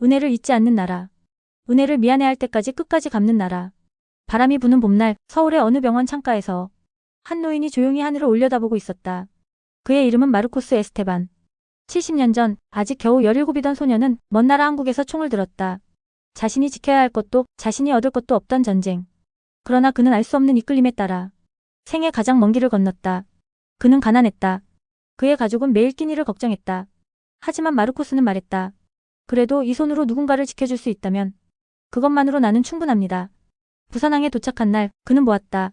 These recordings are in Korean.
은혜를 잊지 않는 나라. 은혜를 미안해할 때까지 끝까지 갚는 나라. 바람이 부는 봄날 서울의 어느 병원 창가에서 한 노인이 조용히 하늘을 올려다보고 있었다. 그의 이름은 마르코스 에스테반. 70년 전 아직 겨우 17이던 소녀는 먼 나라 한국에서 총을 들었다. 자신이 지켜야 할 것도 자신이 얻을 것도 없던 전쟁. 그러나 그는 알 수 없는 이끌림에 따라 생애 가장 먼 길을 건넜다. 그는 가난했다. 그의 가족은 매일 끼니를 걱정했다. 하지만 마르코스는 말했다. 그래도 이 손으로 누군가를 지켜줄 수 있다면 그것만으로 나는 충분합니다. 부산항에 도착한 날 그는 보았다.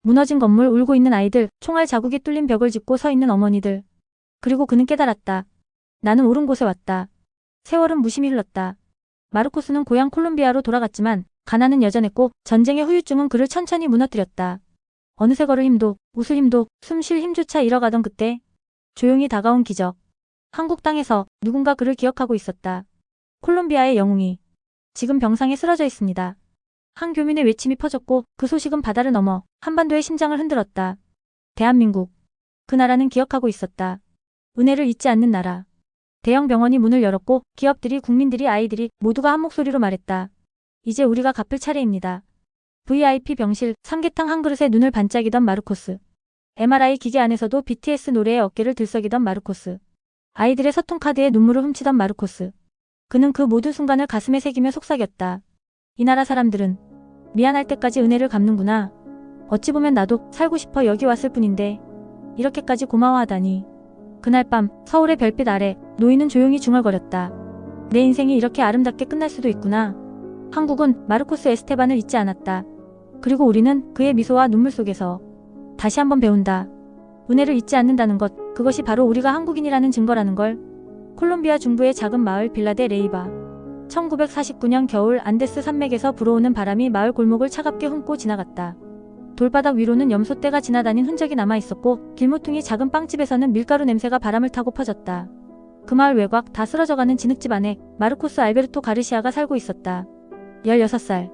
무너진 건물, 울고 있는 아이들, 총알 자국이 뚫린 벽을 짚고 서 있는 어머니들. 그리고 그는 깨달았다. 나는 옳은 곳에 왔다. 세월은 무심히 흘렀다. 마르코스는 고향 콜롬비아로 돌아갔지만 가난은 여전했고 전쟁의 후유증은 그를 천천히 무너뜨렸다. 어느새 걸을 힘도, 웃을 힘도, 숨 쉴 힘조차 잃어가던 그때 조용히 다가온 기적. 한국 땅에서 누군가 그를 기억하고 있었다. 콜롬비아의 영웅이 지금 병상에 쓰러져 있습니다. 한 교민의 외침이 퍼졌고 그 소식은 바다를 넘어 한반도의 심장을 흔들었다. 대한민국. 그 나라는 기억하고 있었다. 은혜를 잊지 않는 나라. 대형 병원이 문을 열었고 기업들이, 국민들이, 아이들이 모두가 한 목소리로 말했다. 이제 우리가 갚을 차례입니다. VIP 병실, 삼계탕 한 그릇에 눈을 반짝이던 마르코스. MRI 기계 안에서도 BTS 노래에 어깨를 들썩이던 마르코스. 아이들의 서툰카드에 눈물을 훔치던 마르코스. 그는 그 모든 순간을 가슴에 새기며 속삭였다. 이 나라 사람들은 미안할 때까지 은혜를 갚는구나. 어찌 보면 나도 살고 싶어 여기 왔을 뿐인데 이렇게까지 고마워하다니. 그날 밤 서울의 별빛 아래 노인은 조용히 중얼거렸다. 내 인생이 이렇게 아름답게 끝날 수도 있구나. 한국은 마르코스 에스테반을 잊지 않았다. 그리고 우리는 그의 미소와 눈물 속에서 다시 한번 배운다. 은혜를 잊지 않는다는 것, 그것이 바로 우리가 한국인이라는 증거라는 걸. 콜롬비아 중부의 작은 마을 빌라데 레이바. 1949년 겨울 안데스 산맥에서 불어오는 바람이 마을 골목을 차갑게 훑고 지나갔다. 돌바닥 위로는 염소떼가 지나다닌 흔적이 남아있었고 길모퉁이 작은 빵집에서는 밀가루 냄새가 바람을 타고 퍼졌다. 그 마을 외곽 다 쓰러져가는 진흙집 안에 마르코스 알베르토 가르시아가 살고 있었다. 16살.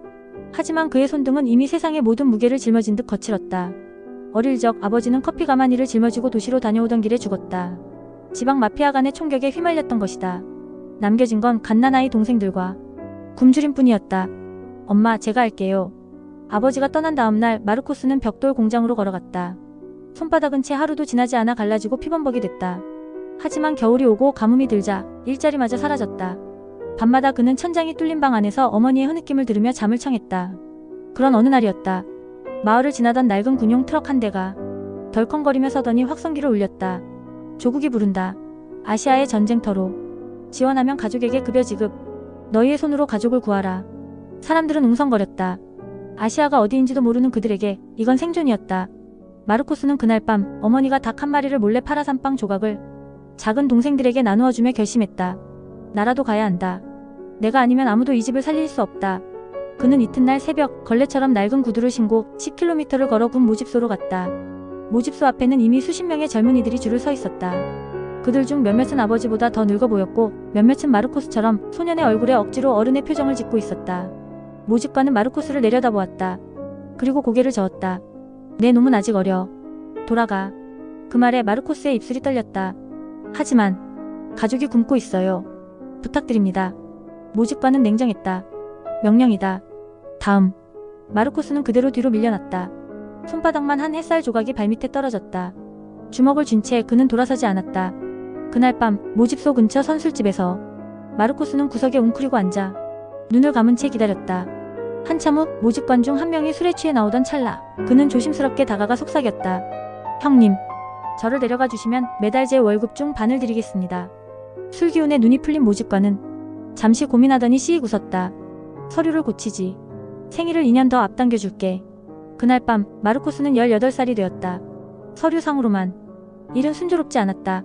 하지만 그의 손등은 이미 세상의 모든 무게를 짊어진 듯 거칠었다. 어릴 적 아버지는 커피 가마니를 짊어지고 도시로 다녀오던 길에 죽었다. 지방 마피아 간의 총격에 휘말렸던 것이다. 남겨진 건 갓난아이 동생들과 굶주림뿐이었다. 엄마, 제가 할게요. 아버지가 떠난 다음 날 마르코스는 벽돌 공장으로 걸어갔다. 손바닥은 채 하루도 지나지 않아 갈라지고 피범벅이 됐다. 하지만 겨울이 오고 가뭄이 들자 일자리마저 사라졌다. 밤마다 그는 천장이 뚫린 방 안에서 어머니의 흐느낌을 들으며 잠을 청했다. 그런 어느 날이었다. 마을을 지나던 낡은 군용 트럭 한 대가 덜컹거리며 서더니 확성기를 울렸다. 조국이 부른다. 아시아의 전쟁터로. 지원하면 가족에게 급여 지급. 너희의 손으로 가족을 구하라. 사람들은 웅성거렸다. 아시아가 어디인지도 모르는 그들에게 이건 생존이었다. 마르코스는 그날 밤 어머니가 닭 한 마리를 몰래 팔아 산 빵 조각을 작은 동생들에게 나누어주며 결심했다. 나라도 가야 한다. 내가 아니면 아무도 이 집을 살릴 수 없다. 그는 이튿날 새벽 걸레처럼 낡은 구두를 신고 10km를 걸어 군 모집소로 갔다. 모집소 앞에는 이미 수십 명의 젊은이들이 줄을 서 있었다. 그들 중 몇몇은 아버지보다 더 늙어 보였고 몇몇은 마르코스처럼 소년의 얼굴에 억지로 어른의 표정을 짓고 있었다. 모집관은 마르코스를 내려다보았다. 그리고 고개를 저었다. 내 놈은 아직 어려. 돌아가. 그 말에 마르코스의 입술이 떨렸다. 하지만 가족이 굶고 있어요. 부탁드립니다. 모집관은 냉정했다. 명령이다. 다음. 마르코스는 그대로 뒤로 밀려났다. 손바닥만 한 햇살 조각이 발밑에 떨어졌다. 주먹을 쥔 채 그는 돌아서지 않았다. 그날 밤 모집소 근처 선술집에서 마르코스는 구석에 웅크리고 앉아 눈을 감은 채 기다렸다. 한참 후 모집관 중 한 명이 술에 취해 나오던 찰나 그는 조심스럽게 다가가 속삭였다. 형님, 저를 데려가 주시면 매달 제 월급 중 반을 드리겠습니다. 술 기운에 눈이 풀린 모집관은 잠시 고민하더니 씩 웃었다. 서류를 고치지. 생일을 2년 더 앞당겨줄게. 그날 밤 마르코스는 18살이 되었다. 서류상으로만 일은 순조롭지 않았다.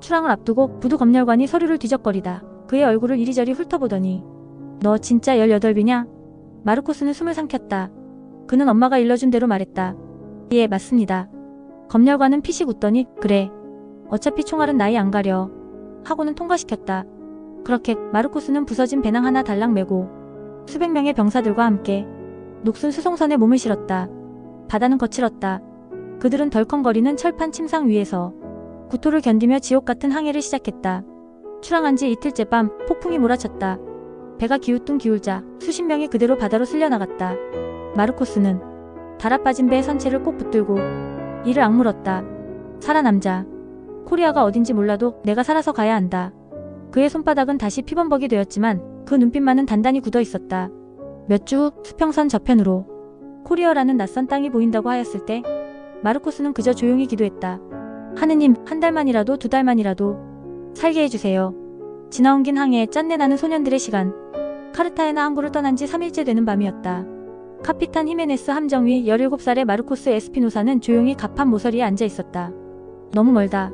출항을 앞두고 부두 검열관이 서류를 뒤적거리다 그의 얼굴을 이리저리 훑어보더니 너 진짜 18이냐? 마르코스는 숨을 삼켰다. 그는 엄마가 일러준 대로 말했다. 예, 맞습니다. 검열관은 피식 웃더니 그래. 어차피 총알은 나이 안 가려. 하고는 통과시켰다. 그렇게 마르코스는 부서진 배낭 하나 달랑 메고 수백 명의 병사들과 함께 녹슨 수송선에 몸을 실었다. 바다는 거칠었다. 그들은 덜컹거리는 철판 침상 위에서 구토를 견디며 지옥 같은 항해를 시작했다. 출항한 지 이틀째 밤 폭풍이 몰아쳤다. 배가 기우뚱 기울자 수십 명이 그대로 바다로 쓸려나갔다. 마르코스는 달아빠진 배의 선체를 꼭 붙들고 이를 악물었다. 살아남자. 코리아가 어딘지 몰라도 내가 살아서 가야 한다. 그의 손바닥은 다시 피범벅이 되었지만 그 눈빛만은 단단히 굳어 있었다. 몇 주 후 수평선 저편으로 코리아라는 낯선 땅이 보인다고 하였을 때 마르코스는 그저 조용히 기도했다. 하느님, 한 달만이라도 두 달만이라도 살게 해주세요. 지나온 긴 항해에 짠내나는 소년들의 시간. 카르타헤나 항구를 떠난 지 3일째 되는 밤이었다. 카피탄 히메네스 함정 위 17살의 마르코스 에스피노사는 조용히 갑판 모서리에 앉아 있었다. 너무 멀다.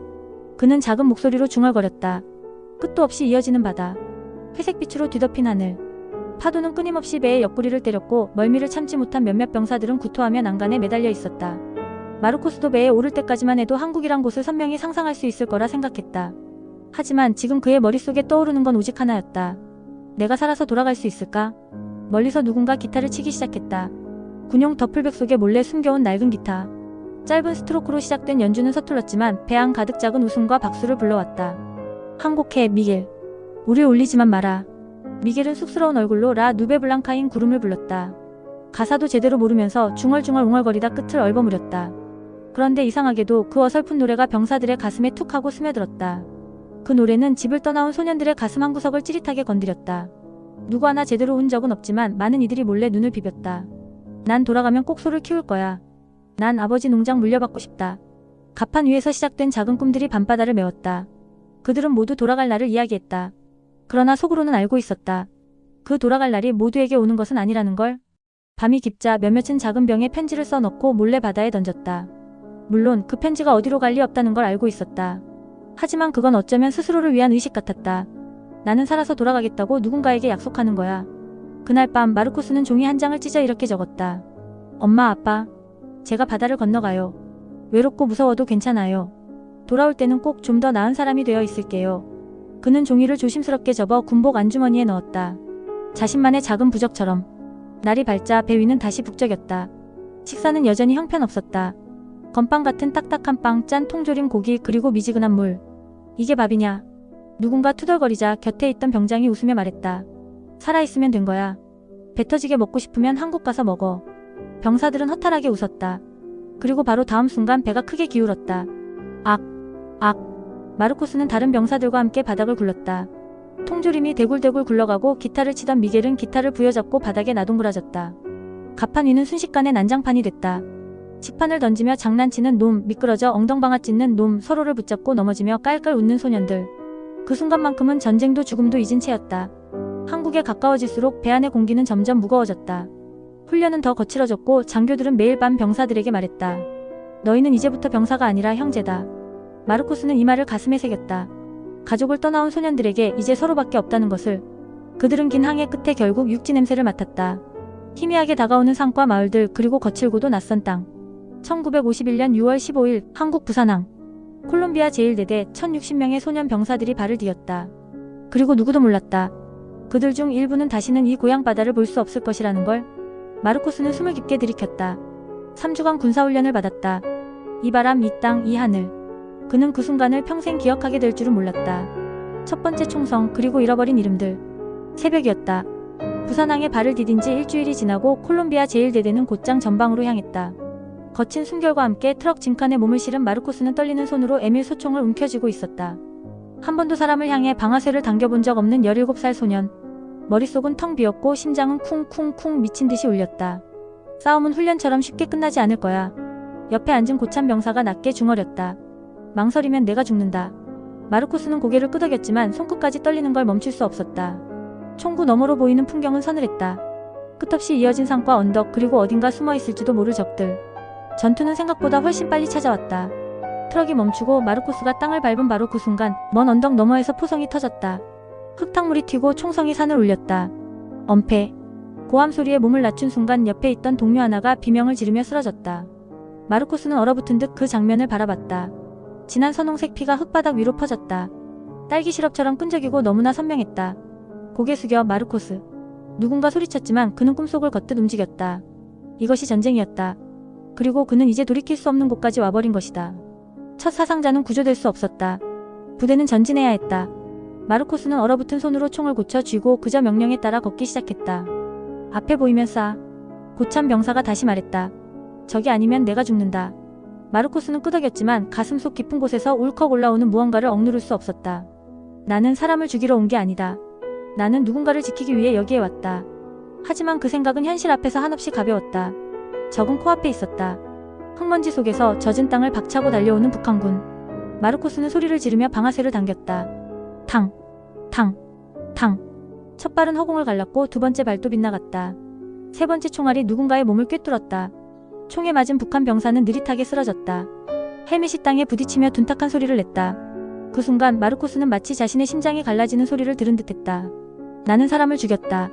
그는 작은 목소리로 중얼거렸다. 끝도 없이 이어지는 바다. 회색빛으로 뒤덮인 하늘. 파도는 끊임없이 배의 옆구리를 때렸고 멀미를 참지 못한 몇몇 병사들은 구토하며 난간에 매달려 있었다. 마르코스도 배에 오를 때까지만 해도 한국이란 곳을 선명히 상상할 수 있을 거라 생각했다. 하지만 지금 그의 머릿속에 떠오르는 건 오직 하나였다. 내가 살아서 돌아갈 수 있을까? 멀리서 누군가 기타를 치기 시작했다. 군용 더플백 속에 몰래 숨겨온 낡은 기타. 짧은 스트로크로 시작된 연주는 서툴렀지만 배안 가득 작은 웃음과 박수를 불러왔다. 항곡해, 미겔. 우릴 울리지만 마라. 미겔은 쑥스러운 얼굴로 라 누베블랑카인 구름을 불렀다. 가사도 제대로 모르면서 중얼중얼 웅얼거리다 끝을 얼버무렸다. 그런데 이상하게도 그 어설픈 노래가 병사들의 가슴에 툭 하고 스며들었다. 그 노래는 집을 떠나온 소년들의 가슴 한구석을 찌릿하게 건드렸다. 누구 하나 제대로 운 적은 없지만 많은 이들이 몰래 눈을 비볐다. 난 돌아가면 꼭 소를 키울 거야. 난 아버지 농장 물려받고 싶다. 갑판 위에서 시작된 작은 꿈들이 밤바다를 메웠다. 그들은 모두 돌아갈 날을 이야기했다. 그러나 속으로는 알고 있었다. 그 돌아갈 날이 모두에게 오는 것은 아니라는 걸. 밤이 깊자 몇몇은 작은 병에 편지를 써넣고 몰래 바다에 던졌다. 물론 그 편지가 어디로 갈 리 없다는 걸 알고 있었다. 하지만 그건 어쩌면 스스로를 위한 의식 같았다. 나는 살아서 돌아가겠다고 누군가에게 약속하는 거야. 그날 밤 마르코스는 종이 한 장을 찢어 이렇게 적었다. 엄마, 아빠, 제가 바다를 건너가요. 외롭고 무서워도 괜찮아요. 돌아올 때는 꼭 좀 더 나은 사람이 되어 있을게요. 그는 종이를 조심스럽게 접어 군복 안주머니에 넣었다. 자신만의 작은 부적처럼. 날이 밝자 배 위는 다시 북적였다. 식사는 여전히 형편없었다. 건빵 같은 딱딱한 빵, 짠 통조림 고기, 그리고 미지근한 물. 이게 밥이냐? 누군가 투덜거리자 곁에 있던 병장이 웃으며 말했다. 살아있으면 된 거야. 배 터지게 먹고 싶으면 한국 가서 먹어. 병사들은 허탈하게 웃었다. 그리고 바로 다음 순간 배가 크게 기울었다. 악! 악! 마르코스는 다른 병사들과 함께 바닥을 굴렀다. 통조림이 대굴대굴 굴러가고 기타를 치던 미겔은 기타를 부여잡고 바닥에 나동그라졌다. 갑판 위는 순식간에 난장판이 됐다. 식판을 던지며 장난치는 놈, 미끄러져 엉덩방아 찢는 놈, 서로를 붙잡고 넘어지며 깔깔 웃는 소년들. 그 순간만큼은 전쟁도 죽음도 잊은 채였다. 한국에 가까워질수록 배 안의 공기는 점점 무거워졌다. 훈련은 더 거칠어졌고 장교들은 매일 밤 병사들에게 말했다. 너희는 이제부터 병사가 아니라 형제다. 마르코스는 이 말을 가슴에 새겼다. 가족을 떠나온 소년들에게 이제 서로밖에 없다는 것을. 그들은 긴 항해 끝에 결국 육지 냄새를 맡았다. 희미하게 다가오는 산과 마을들, 그리고 거칠고도 낯선 땅. 1951년 6월 15일 한국 부산항. 콜롬비아 제1대대 1060명의 소년 병사들이 발을 디뎠다. 그리고 누구도 몰랐다. 그들 중 일부는 다시는 이 고향 바다를 볼 수 없을 것이라는 걸. 마르코스는 숨을 깊게 들이켰다. 3주간 군사훈련을 받았다. 이 바람, 이 땅, 이 하늘. 그는 그 순간을 평생 기억하게 될 줄은 몰랐다. 첫 번째 총성, 그리고 잃어버린 이름들. 새벽이었다. 부산항에 발을 디딘 지 일주일이 지나고 콜롬비아 제1대대는 곧장 전방으로 향했다. 거친 숨결과 함께 트럭 짐칸에 몸을 실은 마르코스는 떨리는 손으로 에밀 소총을 움켜쥐고 있었다. 한 번도 사람을 향해 방아쇠를 당겨본 적 없는 17살 소년. 머릿속은 텅 비었고 심장은 쿵쿵쿵 미친 듯이 울렸다. 싸움은 훈련처럼 쉽게 끝나지 않을 거야. 옆에 앉은 고참 병사가 낮게 중얼였다. 망설이면 내가 죽는다. 마르코스는 고개를 끄덕였지만 손끝까지 떨리는 걸 멈출 수 없었다. 총구 너머로 보이는 풍경은 서늘했다. 끝없이 이어진 산과 언덕, 그리고 어딘가 숨어있을지도 모를 적들. 전투는 생각보다 훨씬 빨리 찾아왔다. 트럭이 멈추고 마르코스가 땅을 밟은 바로 그 순간 먼 언덕 너머에서 포성이 터졌다. 흙탕물이 튀고 총성이 산을 울렸다. 엄폐. 고함 소리에 몸을 낮춘 순간 옆에 있던 동료 하나가 비명을 지르며 쓰러졌다. 마르코스는 얼어붙은 듯 그 장면을 바라봤다. 진한 선홍색 피가 흙바닥 위로 퍼졌다. 딸기 시럽처럼 끈적이고 너무나 선명했다. 고개 숙여 마르코스. 누군가 소리쳤지만 그는 꿈속을 걷듯 움직였다. 이것이 전쟁이었다. 그리고 그는 이제 돌이킬 수 없는 곳까지 와버린 것이다. 첫 사상자는 구조될 수 없었다. 부대는 전진해야 했다. 마르코스는 얼어붙은 손으로 총을 고쳐 쥐고 그저 명령에 따라 걷기 시작했다. 앞에 보이면 쏴. 고참 병사가 다시 말했다. 저기 아니면 내가 죽는다. 마르코스는 끄덕였지만 가슴속 깊은 곳에서 울컥 올라오는 무언가를 억누를 수 없었다. 나는 사람을 죽이러 온 게 아니다. 나는 누군가를 지키기 위해 여기에 왔다. 하지만 그 생각은 현실 앞에서 한없이 가벼웠다. 적은 코앞에 있었다. 흙먼지 속에서 젖은 땅을 박차고 달려오는 북한군. 마르코스는 소리를 지르며 방아쇠를 당겼다. 탕! 탕! 탕! 첫 발은 허공을 갈랐고 두 번째 발도 빗나갔다. 세 번째 총알이 누군가의 몸을 꿰뚫었다. 총에 맞은 북한 병사는 느릿하게 쓰러졌다. 헬멧이 땅에 부딪히며 둔탁한 소리를 냈다. 그 순간 마르코스는 마치 자신의 심장이 갈라지는 소리를 들은 듯했다. 나는 사람을 죽였다.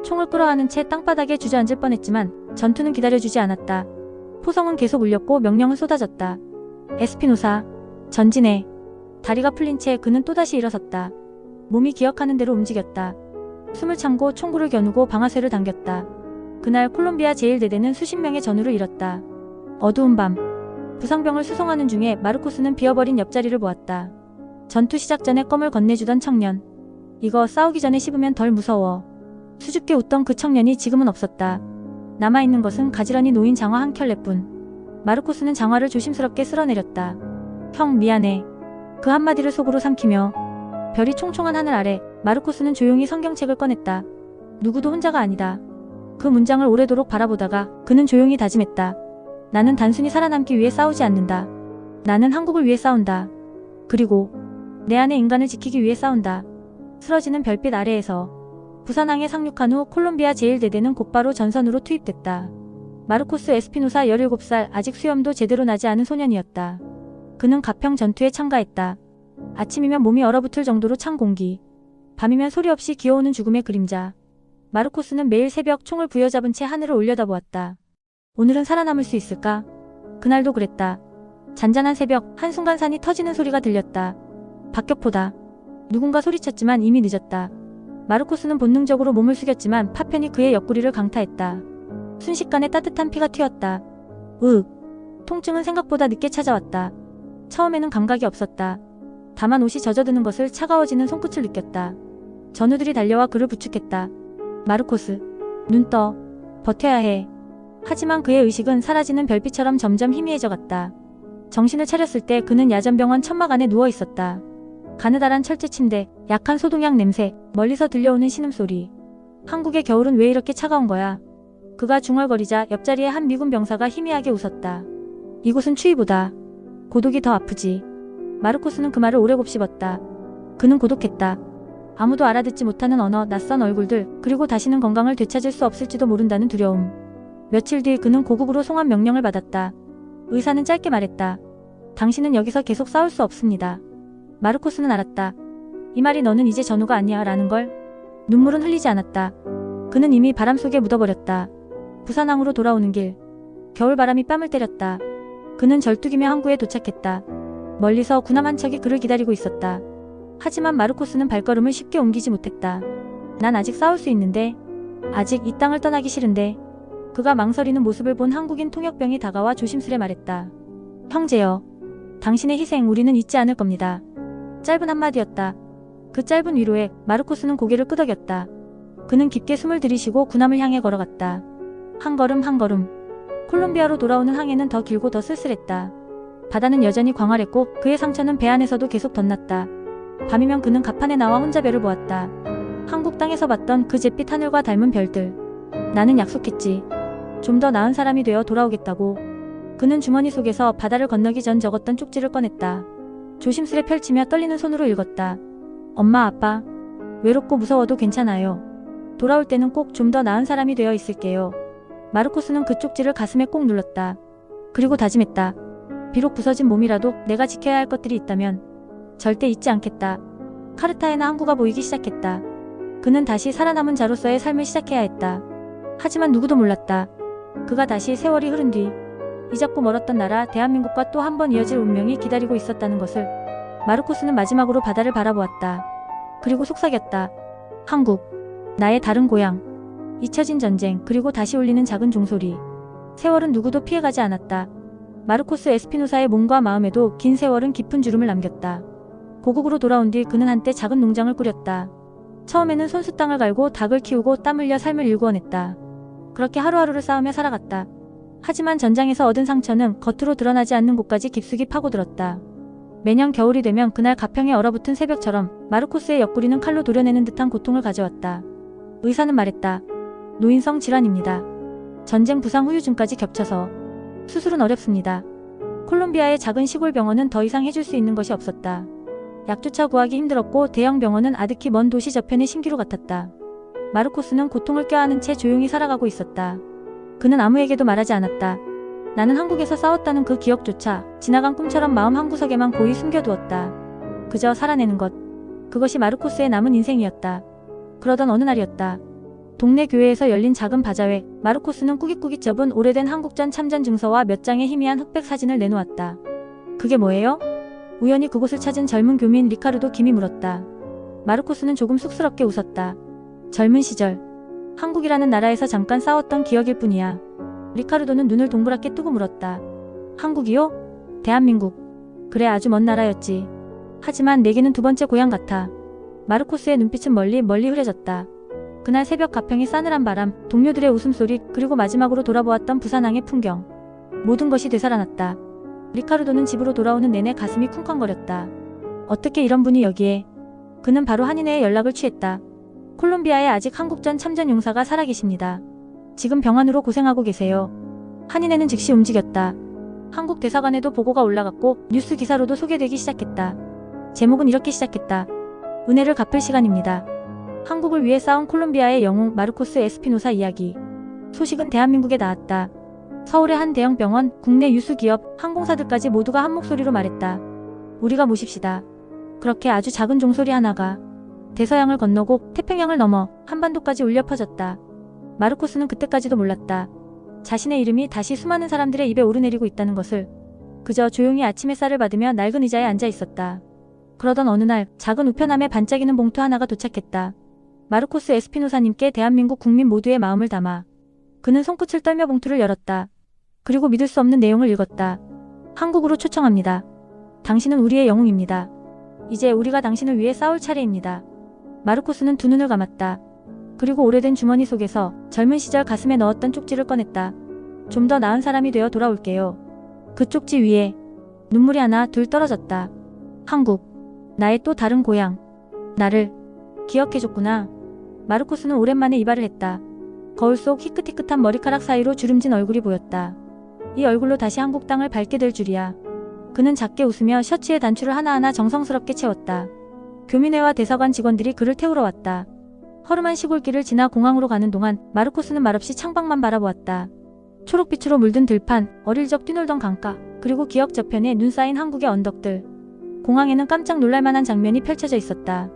총을 끌어안은 채 땅바닥에 주저앉을 뻔했지만 전투는 기다려주지 않았다. 포성은 계속 울렸고 명령은 쏟아졌다. 에스피노사, 전진해. 다리가 풀린 채 그는 또다시 일어섰다. 몸이 기억하는 대로 움직였다. 숨을 참고 총구를 겨누고 방아쇠를 당겼다. 그날 콜롬비아 제1대대는 수십 명의 전우를 잃었다. 어두운 밤, 부상병을 수송하는 중에 마르코스는 비어버린 옆자리를 보았다. 전투 시작 전에 껌을 건네주던 청년. 이거 싸우기 전에 씹으면 덜 무서워. 수줍게 웃던 그 청년이 지금은 없었다. 남아있는 것은 가지런히 놓인 장화 한 켤레뿐. 마르코스는 장화를 조심스럽게 쓸어내렸다. 형 미안해. 그 한마디를 속으로 삼키며 별이 총총한 하늘 아래 마르코스는 조용히 성경책을 꺼냈다. 누구도 혼자가 아니다. 그 문장을 오래도록 바라보다가 그는 조용히 다짐했다. 나는 단순히 살아남기 위해 싸우지 않는다. 나는 한국을 위해 싸운다. 그리고 내 안의 인간을 지키기 위해 싸운다. 쓰러지는 별빛 아래에서 부산항에 상륙한 후 콜롬비아 제1대대는 곧바로 전선으로 투입됐다. 마르코스 에스피노사 17살, 아직 수염도 제대로 나지 않은 소년이었다. 그는 가평 전투에 참가했다. 아침이면 몸이 얼어붙을 정도로 찬 공기, 밤이면 소리 없이 기어오는 죽음의 그림자. 마르코스는 매일 새벽 총을 부여잡은 채 하늘을 올려다보았다. 오늘은 살아남을 수 있을까? 그날도 그랬다. 잔잔한 새벽, 한순간 산이 터지는 소리가 들렸다. 박격포다. 누군가 소리쳤지만 이미 늦었다. 마르코스는 본능적으로 몸을 숙였지만 파편이 그의 옆구리를 강타했다. 순식간에 따뜻한 피가 튀었다. 으윽. 통증은 생각보다 늦게 찾아왔다. 처음에는 감각이 없었다. 다만 옷이 젖어드는 것을 차가워지는 손끝을 느꼈다. 전우들이 달려와 그를 부축했다. 마르코스, 눈 떠. 버텨야 해. 하지만 그의 의식은 사라지는 별빛처럼 점점 희미해져 갔다. 정신을 차렸을 때 그는 야전병원 천막 안에 누워 있었다. 가느다란 철제 침대, 약한 소독약 냄새, 멀리서 들려오는 신음소리. 한국의 겨울은 왜 이렇게 차가운 거야? 그가 중얼거리자 옆자리에 한 미군 병사가 희미하게 웃었다. 이곳은 추위보다 고독이 더 아프지. 마르코스는 그 말을 오래 곱씹었다. 그는 고독했다. 아무도 알아듣지 못하는 언어, 낯선 얼굴들, 그리고 다시는 건강을 되찾을 수 없을지도 모른다는 두려움. 며칠 뒤 그는 고국으로 송환 명령을 받았다. 의사는 짧게 말했다. 당신은 여기서 계속 싸울 수 없습니다. 마르코스는 알았다. 이 말이 너는 이제 전우가 아니야 라는 걸. 눈물은 흘리지 않았다. 그는 이미 바람 속에 묻어버렸다. 부산항으로 돌아오는 길. 겨울바람이 뺨을 때렸다. 그는 절뚝이며 항구에 도착했다. 멀리서 군함 한 척이 그를 기다리고 있었다. 하지만 마르코스는 발걸음을 쉽게 옮기지 못했다. 난 아직 싸울 수 있는데. 아직 이 땅을 떠나기 싫은데. 그가 망설이는 모습을 본 한국인 통역병이 다가와 조심스레 말했다. 형제여. 당신의 희생 우리는 잊지 않을 겁니다. 짧은 한마디였다. 그 짧은 위로에 마르코스는 고개를 끄덕였다. 그는 깊게 숨을 들이쉬고 군함을 향해 걸어갔다. 한 걸음 한 걸음. 콜롬비아로 돌아오는 항해는 더 길고 더 쓸쓸했다. 바다는 여전히 광활했고 그의 상처는 배 안에서도 계속 덧났다. 밤이면 그는 갑판에 나와 혼자 별을 보았다. 한국 땅에서 봤던 그 잿빛 하늘과 닮은 별들. 나는 약속했지. 좀 더 나은 사람이 되어 돌아오겠다고. 그는 주머니 속에서 바다를 건너기 전 적었던 쪽지를 꺼냈다. 조심스레 펼치며 떨리는 손으로 읽었다. 엄마, 아빠. 외롭고 무서워도 괜찮아요. 돌아올 때는 꼭 좀 더 나은 사람이 되어 있을게요. 마르코스는 그 쪽지를 가슴에 꼭 눌렀다. 그리고 다짐했다. 비록 부서진 몸이라도 내가 지켜야 할 것들이 있다면 절대 잊지 않겠다. 카르타헤나 항구가 보이기 시작했다. 그는 다시 살아남은 자로서의 삶을 시작해야 했다. 하지만 누구도 몰랐다. 그가 다시 세월이 흐른 뒤 이잡고 멀었던 나라 대한민국과 또 한 번 이어질 운명이 기다리고 있었다는 것을. 마르코스는 마지막으로 바다를 바라보았다. 그리고 속삭였다. 한국, 나의 다른 고향. 잊혀진 전쟁, 그리고 다시 울리는 작은 종소리. 세월은 누구도 피해가지 않았다. 마르코스 에스피노사의 몸과 마음에도 긴 세월은 깊은 주름을 남겼다. 고국으로 돌아온 뒤 그는 한때 작은 농장을 꾸렸다. 처음에는 손수 땅을 갈고 닭을 키우고 땀 흘려 삶을 일구어냈다. 그렇게 하루하루를 싸우며 살아갔다. 하지만 전장에서 얻은 상처는 겉으로 드러나지 않는 곳까지 깊숙이 파고들었다. 매년 겨울이 되면 그날 가평에 얼어붙은 새벽처럼 마르코스의 옆구리는 칼로 도려내는 듯한 고통을 가져왔다. 의사는 말했다. 노인성 질환입니다. 전쟁 부상 후유증까지 겹쳐서 수술은 어렵습니다. 콜롬비아의 작은 시골 병원은 더 이상 해줄 수 있는 것이 없었다. 약조차 구하기 힘들었고 대형 병원은 아득히 먼 도시 저편의 신기루 같았다. 마르코스는 고통을 껴안은 채 조용히 살아가고 있었다. 그는 아무에게도 말하지 않았다. 나는 한국에서 싸웠다는 그 기억조차 지나간 꿈처럼 마음 한구석에만 고이 숨겨두었다. 그저 살아내는 것. 그것이 마르코스의 남은 인생이었다. 그러던 어느 날이었다. 동네 교회에서 열린 작은 바자회. 마르코스는 꾸깃꾸깃 접은 오래된 한국전 참전 증서와 몇 장의 희미한 흑백 사진을 내놓았다. 그게 뭐예요? 우연히 그곳을 찾은 젊은 교민 리카르도 김이 물었다. 마르코스는 조금 쑥스럽게 웃었다. 젊은 시절 한국이라는 나라에서 잠깐 싸웠던 기억일 뿐이야. 리카르도는 눈을 동그랗게 뜨고 물었다. 한국이요? 대한민국. 그래, 아주 먼 나라였지. 하지만 내게는 두 번째 고향 같아. 마르코스의 눈빛은 멀리 흐려졌다. 그날 새벽 가평의 싸늘한 바람, 동료들의 웃음소리, 그리고 마지막으로 돌아보았던 부산항의 풍경. 모든 것이 되살아났다. 리카르도는 집으로 돌아오는 내내 가슴이 쿵쾅거렸다. 어떻게 이런 분이 여기에? 그는 바로 한인회에 연락을 취했다. 콜롬비아에 아직 한국전 참전 용사가 살아계십니다. 지금 병환으로 고생하고 계세요. 한인회는 즉시 움직였다. 한국 대사관에도 보고가 올라갔고 뉴스 기사로도 소개되기 시작했다. 제목은 이렇게 시작했다. 은혜를 갚을 시간입니다. 한국을 위해 싸운 콜롬비아의 영웅 마르코스 에스피노사 이야기. 소식은 대한민국에 닿았다. 서울의 한 대형 병원, 국내 유수기업, 항공사들까지 모두가 한 목소리로 말했다. 우리가 모십시다. 그렇게 아주 작은 종소리 하나가 대서양을 건너고 태평양을 넘어 한반도까지 울려 퍼졌다. 마르코스는 그때까지도 몰랐다. 자신의 이름이 다시 수많은 사람들의 입에 오르내리고 있다는 것을. 그저 조용히 아침 햇살을 받으며 낡은 의자에 앉아 있었다. 그러던 어느 날 작은 우편함에 반짝이는 봉투 하나가 도착했다. 마르코스 에스피노사님께 대한민국 국민 모두의 마음을 담아. 그는 손끝을 떨며 봉투를 열었다. 그리고 믿을 수 없는 내용을 읽었다. 한국으로 초청합니다. 당신은 우리의 영웅입니다. 이제 우리가 당신을 위해 싸울 차례입니다. 마르코스는 두 눈을 감았다. 그리고 오래된 주머니 속에서 젊은 시절 가슴에 넣었던 쪽지를 꺼냈다. 좀 더 나은 사람이 되어 돌아올게요. 그 쪽지 위에 눈물이 하나 둘 떨어졌다. 한국. 나의 또 다른 고향. 나를 기억해줬구나. 마르코스는 오랜만에 이발을 했다. 거울 속 희끗희끗한 머리카락 사이로 주름진 얼굴이 보였다. 이 얼굴로 다시 한국 땅을 밟게 될 줄이야. 그는 작게 웃으며 셔츠의 단추를 하나하나 정성스럽게 채웠다. 교민회와 대사관 직원들이 그를 태우러 왔다. 허름한 시골길을 지나 공항으로 가는 동안 마르코스는 말없이 창밖만 바라보았다. 초록빛으로 물든 들판, 어릴 적 뛰놀던 강가, 그리고 기억 저편에 눈 쌓인 한국의 언덕들. 공항에는 깜짝 놀랄만한 장면이 펼쳐져 있었다.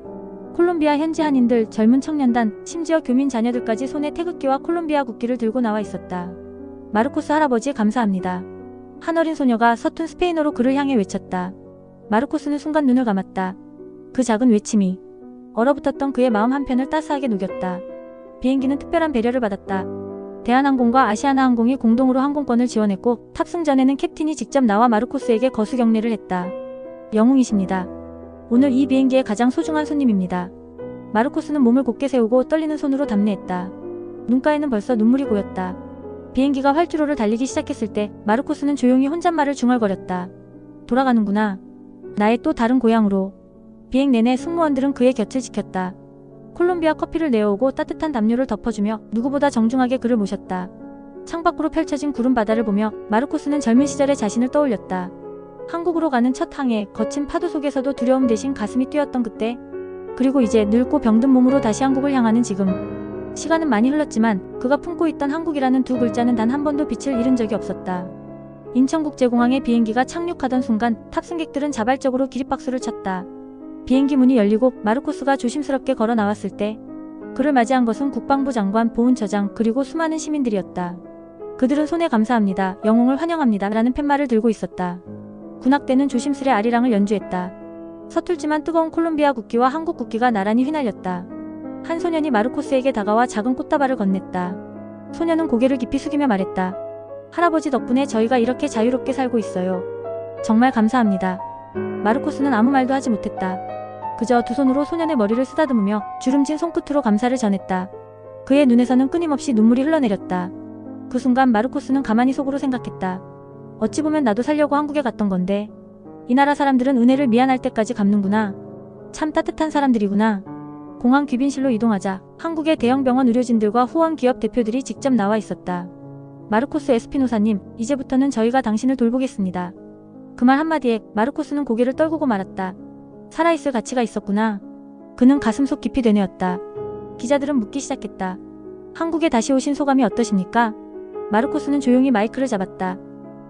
콜롬비아 현지 한인들, 젊은 청년단, 심지어 교민 자녀들까지 손에 태극기와 콜롬비아 국기를 들고 나와 있었다. 마르코스 할아버지 감사합니다. 한 어린 소녀가 서툰 스페인어로 그를 향해 외쳤다. 마르코스는 순간 눈을 감았다. 그 작은 외침이 얼어붙었던 그의 마음 한편을 따스하게 녹였다. 비행기는 특별한 배려를 받았다. 대한항공과 아시아나항공이 공동으로 항공권을 지원했고 탑승 전에는 캡틴이 직접 나와 마르코스에게 거수 경례를 했다. 영웅이십니다. 오늘 이 비행기의 가장 소중한 손님입니다. 마르코스는 몸을 곧게 세우고 떨리는 손으로 답례했다. 눈가에는 벌써 눈물이 고였다. 비행기가 활주로를 달리기 시작했을 때 마르코스는 조용히 혼잣말을 중얼거렸다. 돌아가는구나. 나의 또 다른 고향으로. 비행 내내 승무원들은 그의 곁을 지켰다. 콜롬비아 커피를 내어오고 따뜻한 담요를 덮어주며 누구보다 정중하게 그를 모셨다. 창밖으로 펼쳐진 구름 바다를 보며 마르코스는 젊은 시절의 자신을 떠올렸다. 한국으로 가는 첫 항해, 거친 파도 속에서도 두려움 대신 가슴이 뛰었던 그때, 그리고 이제 늙고 병든 몸으로 다시 한국을 향하는 지금. 시간은 많이 흘렀지만 그가 품고 있던 한국이라는 두 글자는 단 한 번도 빛을 잃은 적이 없었다. 인천국제공항에 비행기가 착륙하던 순간 탑승객들은 자발적으로 기립박수를 쳤다. 비행기 문이 열리고 마르코스가 조심스럽게 걸어 나왔을 때 그를 맞이한 것은 국방부 장관, 보훈처장, 그리고 수많은 시민들이었다. 그들은 손에 감사합니다, 영웅을 환영합니다 라는 팻말을 들고 있었다. 군악대는 조심스레 아리랑을 연주했다. 서툴지만 뜨거운 콜롬비아 국기와 한국 국기가 나란히 휘날렸다. 한 소년이 마르코스에게 다가와 작은 꽃다발을 건넸다. 소년은 고개를 깊이 숙이며 말했다. 할아버지 덕분에 저희가 이렇게 자유롭게 살고 있어요. 정말 감사합니다. 마르코스는 아무 말도 하지 못했다. 그저 두 손으로 소년의 머리를 쓰다듬으며 주름진 손끝으로 감사를 전했다. 그의 눈에서는 끊임없이 눈물이 흘러내렸다. 그 순간 마르코스는 가만히 속으로 생각했다. 어찌 보면 나도 살려고 한국에 갔던 건데 이 나라 사람들은 은혜를 미안할 때까지 갚는구나. 참 따뜻한 사람들이구나. 공항 귀빈실로 이동하자 한국의 대형 병원 의료진들과 후원 기업 대표들이 직접 나와 있었다. 마르코스 에스피노사님, 이제부터는 저희가 당신을 돌보겠습니다. 그 말 한마디에 마르코스는 고개를 떨구고 말았다. 살아있을 가치가 있었구나. 그는 가슴속 깊이 되뇌었다. 기자들은 묻기 시작했다. 한국에 다시 오신 소감이 어떠십니까? 마르코스는 조용히 마이크를 잡았다.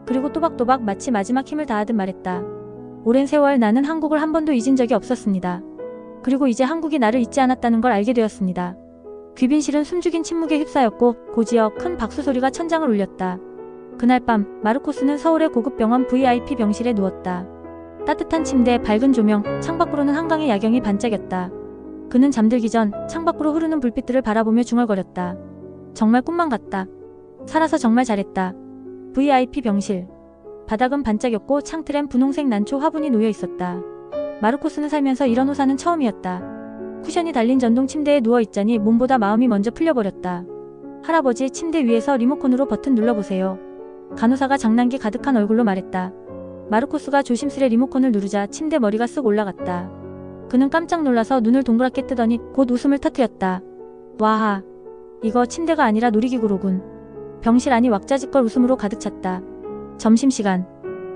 그리고 또박또박 마치 마지막 힘을 다하듯 말했다. 오랜 세월 나는 한국을 한 번도 잊은 적이 없었습니다. 그리고 이제 한국이 나를 잊지 않았다는 걸 알게 되었습니다. 귀빈실은 숨죽인 침묵에 휩싸였고 곧이어 큰 박수 소리가 천장을 울렸다. 그날 밤 마르코스는 서울의 고급 병원 VIP 병실에 누웠다. 따뜻한 침대, 밝은 조명, 창밖으로는 한강의 야경이 반짝였다. 그는 잠들기 전 창밖으로 흐르는 불빛들을 바라보며 중얼거렸다. 정말 꿈만 같다. 살아서 정말 잘했다. VIP 병실. 바닥은 반짝였고 창틀엔 분홍색 난초 화분이 놓여 있었다. 마르코스는 살면서 이런 호사는 처음이었다. 쿠션이 달린 전동 침대에 누워있자니 몸보다 마음이 먼저 풀려버렸다. 할아버지, 침대 위에서 리모컨으로 버튼 눌러보세요. 간호사가 장난기 가득한 얼굴로 말했다. 마르코스가 조심스레 리모컨을 누르자 침대 머리가 쓱 올라갔다. 그는 깜짝 놀라서 눈을 동그랗게 뜨더니 곧 웃음을 터뜨렸다. 와하, 이거 침대가 아니라 놀이기구로군. 병실 안이 왁자지껄 웃음으로 가득 찼다. 점심시간.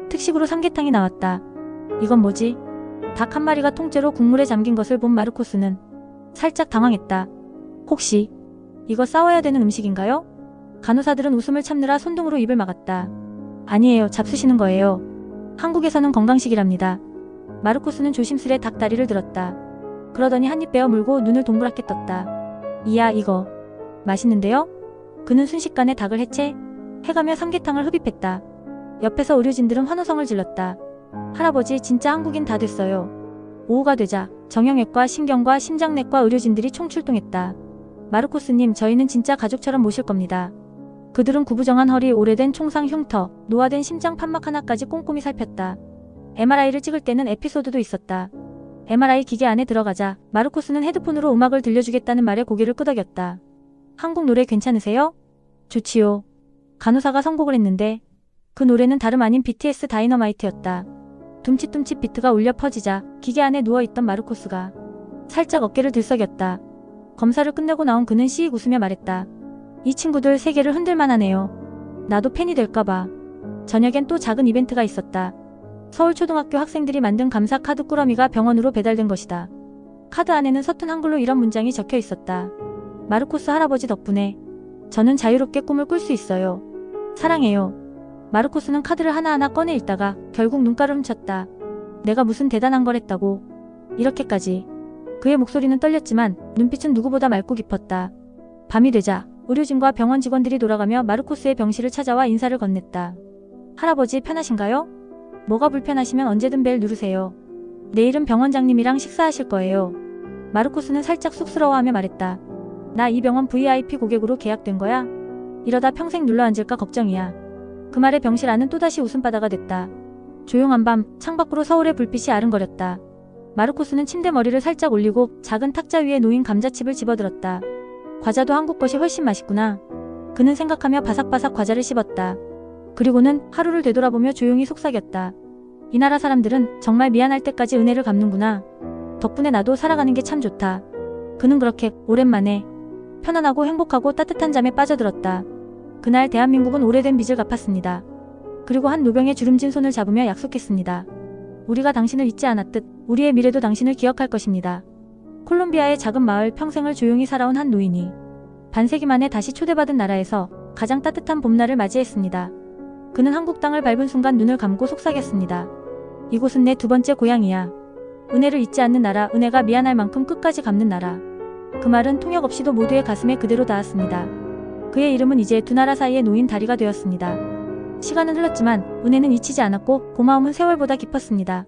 특식으로 삼계탕이 나왔다. 이건 뭐지? 닭 한 마리가 통째로 국물에 잠긴 것을 본 마르코스는 살짝 당황했다. 혹시 이거 싸워야 되는 음식인가요? 간호사들은 웃음을 참느라 손등으로 입을 막았다. 아니에요, 잡수시는 거예요. 한국에서는 건강식이랍니다. 마르코스는 조심스레 닭다리를 들었다. 그러더니 한 입 베어 물고 눈을 동그랗게 떴다. 이야, 이거 맛있는데요? 그는 순식간에 닭을 해가며 삼계탕을 흡입했다. 옆에서 의료진들은 환호성을 질렀다. 할아버지, 진짜 한국인 다 됐어요. 오후가 되자 정형외과, 신경과 심장내과 의료진들이 총출동했다. 마르코스님, 저희는 진짜 가족처럼 모실 겁니다. 그들은 구부정한 허리, 오래된 총상 흉터, 노화된 심장 판막 하나까지 꼼꼼히 살폈다. MRI를 찍을 때는 에피소드도 있었다. MRI 기계 안에 들어가자 마르코스는 헤드폰으로 음악을 들려주겠다는 말에 고개를 끄덕였다. 한국 노래 괜찮으세요? 좋지요. 간호사가 선곡을 했는데 그 노래는 다름 아닌 BTS 다이너마이트였다. 둠칫둠칫 비트가 울려 퍼지자 기계 안에 누워있던 마르코스가 살짝 어깨를 들썩였다. 검사를 끝내고 나온 그는 씩 웃으며 말했다. 이 친구들 세계를 흔들만하네요. 나도 팬이 될까봐. 저녁엔 또 작은 이벤트가 있었다. 서울초등학교 학생들이 만든 감사 카드 꾸러미가 병원으로 배달된 것이다. 카드 안에는 서툰 한글로 이런 문장이 적혀 있었다. 마르코스 할아버지 덕분에 저는 자유롭게 꿈을 꿀 수 있어요. 사랑해요. 마르코스는 카드를 하나하나 꺼내 읽다가 결국 눈가를 훔쳤다. 내가 무슨 대단한 걸 했다고. 이렇게까지. 그의 목소리는 떨렸지만 눈빛은 누구보다 맑고 깊었다. 밤이 되자 의료진과 병원 직원들이 돌아가며 마르코스의 병실을 찾아와 인사를 건넸다. 할아버지, 편하신가요? 뭐가 불편하시면 언제든 벨 누르세요. 내일은 병원장님이랑 식사하실 거예요. 마르코스는 살짝 쑥스러워하며 말했다. 나 이 병원 VIP 고객으로 계약된 거야? 이러다 평생 눌러앉을까 걱정이야. 그 말에 병실 안은 또다시 웃음바다가 됐다. 조용한 밤 창밖으로 서울의 불빛이 아른거렸다. 마르코스는 침대 머리를 살짝 올리고 작은 탁자 위에 놓인 감자칩을 집어들었다. 과자도 한국 것이 훨씬 맛있구나. 그는 생각하며 바삭바삭 과자를 씹었다. 그리고는 하루를 되돌아보며 조용히 속삭였다. 이 나라 사람들은 정말 미안할 때까지 은혜를 갚는구나. 덕분에 나도 살아가는 게 참 좋다. 그는 그렇게 오랜만에 편안하고 행복하고 따뜻한 잠에 빠져들었다. 그날 대한민국은 오래된 빚을 갚았습니다. 그리고 한 노병의 주름진 손을 잡으며 약속했습니다. 우리가 당신을 잊지 않았듯 우리의 미래도 당신을 기억할 것입니다. 콜롬비아의 작은 마을, 평생을 조용히 살아온 한 노인이 반세기 만에 다시 초대받은 나라에서 가장 따뜻한 봄날을 맞이했습니다. 그는 한국 땅을 밟은 순간 눈을 감고 속삭였습니다. 이곳은 내 두 번째 고향이야. 은혜를 잊지 않는 나라, 은혜가 미안할 만큼 끝까지 갚는 나라. 그 말은 통역 없이도 모두의 가슴에 그대로 닿았습니다. 그의 이름은 이제 두 나라 사이에 놓인 다리가 되었습니다. 시간은 흘렀지만 은혜는 잊히지 않았고 고마움은 세월보다 깊었습니다.